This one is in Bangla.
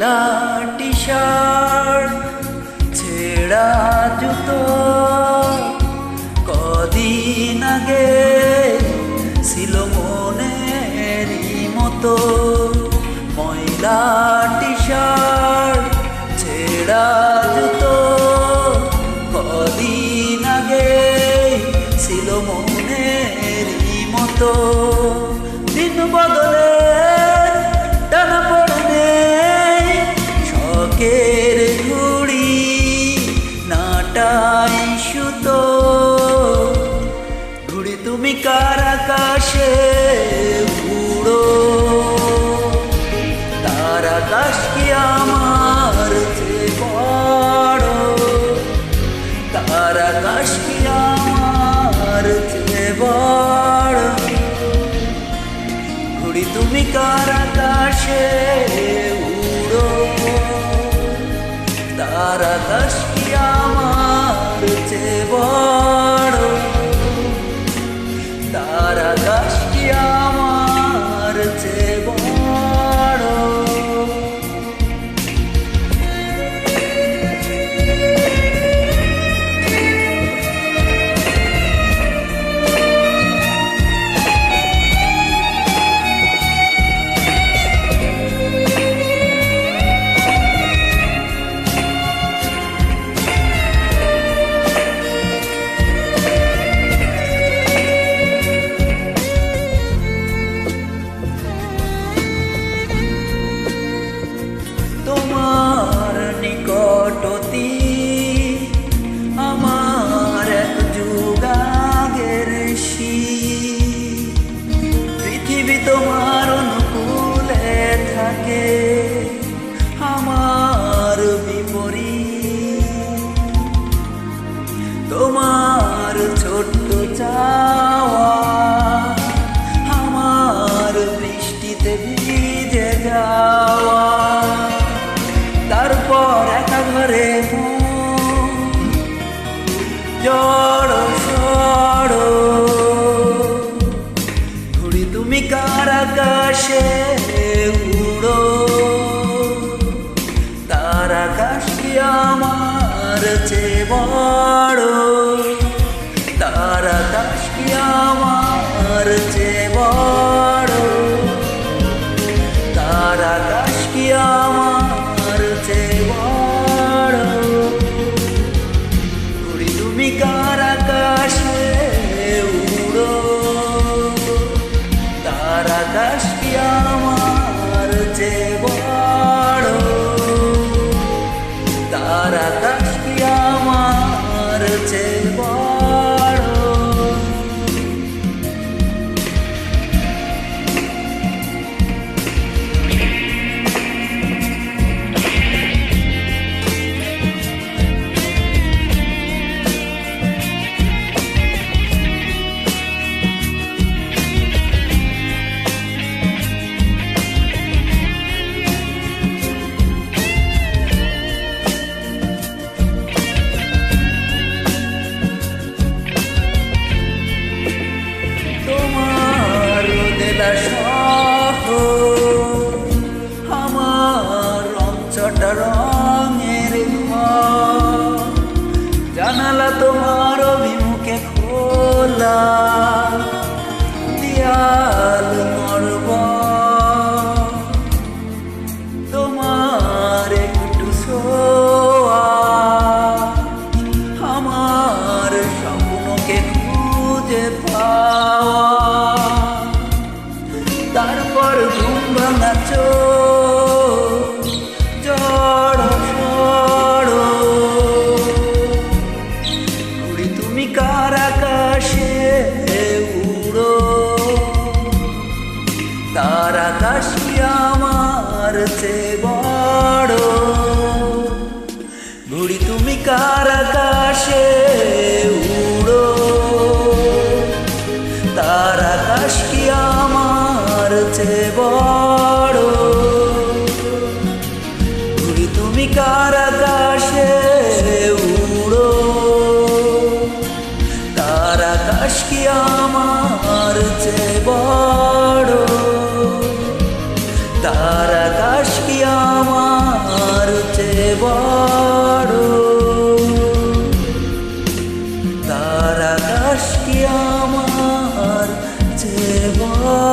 ময়লা টি শার্ট ছেঁড়া জুতো কদিন আগে ছিল মনেরই মতো। ময়লা টি শার্ট ছেঁড়া জুতো কদিন আগে ছিল মনেরই মতো। দিন বদলে টানা পড়ে নেই শখের ঘুড়ি নাটাই সুতো। ঘুড়ি তুমি কার আকাশে উড়ো, তার আকাশ কি আমার চেয়ে বড়, তার আকাশ কি আমার চেয়ে বড়। ঘুড়ি তুমি কার আকাশে উড়ো, তার আকাশ কি আমার চেয়ে বড়, তার আকাশ কি আমার চেয়ে বড়। তোমার নিকটতি আমার এক যুগ আগের শীত। পৃথিবী তোমার অনুকূলে থাকে, আমার বিপরীত। তোমার ছোট্ট চাওয়া আমার বৃষ্টিতে ভিজে যাওয়া। তারপর একা ঘরে জড় সড়। ঘুড়ি তুমি কার আকাশে উড়ো, তার আকাশ কি আমার চেয়ে বড়, তার আকাশ কি আমার চেয়ে বড়, তার আকাশ কি আমার চেয়ে বড়। ঘুড়ি তুমি কার আকাশে উড়ো, তার আকাশ কি আমার চেয়ে বড়, তার আকাশ কি আমার চেয়ে বড়। আমার রংচটা রঙের ঘর, জানালা তোমার অভিমুখে খোলা, দেয়াল নড়বড়। তোমার একটু ছোঁয়া আমার স্বপ্নকে খুঁজে পাওয়া। তারপর ঘুম ভাঙা চোখ জড় সড়। ঘুড়ি তুমি কার আকাশে উড়ো, তার আকাশ কি আমার চেয়ে বড়। ঘুড়ি তুমি কার আকাশে উড়ো, তার আকাশ কি আমার চেয়ে বড়। ঘুড়ি তুমি কার আকাশে উড়ো, তার আকাশ কি আমার চেয়ে বড়, তার আকাশ কি আমার বড়, তার আকাশ কি আমার চেয়ে বড়।